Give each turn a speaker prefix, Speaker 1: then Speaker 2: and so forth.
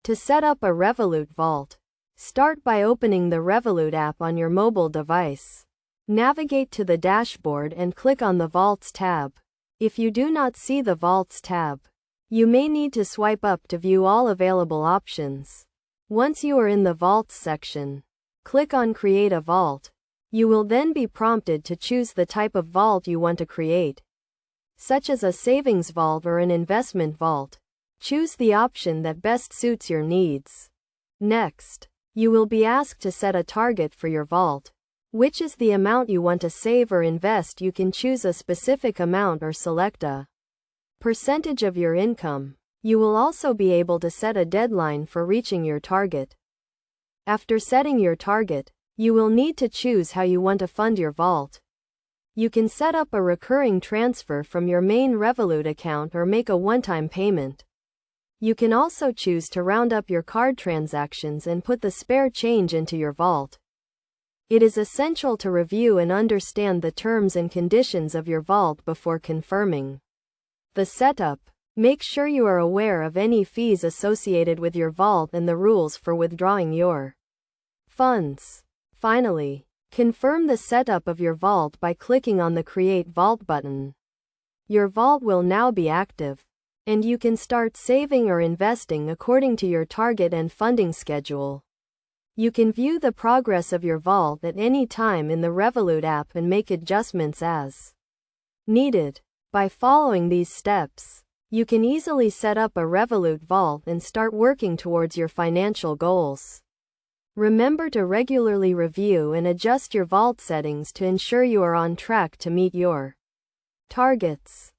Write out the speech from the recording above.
Speaker 1: To set up a Revolut vault, start by opening the Revolut app on your mobile device. Navigate to the dashboard and click on the Vaults tab. If you do not see the Vaults tab, you may need to swipe up to view all available options. Once you are in the Vaults section, click on Create a Vault. You will then be prompted to choose the type of vault you want to create, such as a savings vault or an investment vault. Choose the option that best suits your needs. Next, you will be asked to set a target for your vault, which is the amount you want to save or invest. You can choose a specific amount or select a percentage of your income. You will also be able to set a deadline for reaching your target. After setting your target, you will need to choose how you want to fund your vault. You can set up a recurring transfer from your main Revolut account or make a one-time payment. You can also choose to round up your card transactions and put the spare change into your vault. It is essential to review and understand the terms and conditions of your vault before confirming the setup. Make sure you are aware of any fees associated with your vault and the rules for withdrawing your funds. Finally, confirm the setup of your vault by clicking on the Create Vault button. Your vault will now be active, and you can start saving or investing according to your target and funding schedule. You can view the progress of your vault at any time in the Revolut app and make adjustments as needed. By following these steps, you can easily set up a Revolut vault and start working towards your financial goals. Remember to regularly review and adjust your vault settings to ensure you are on track to meet your targets.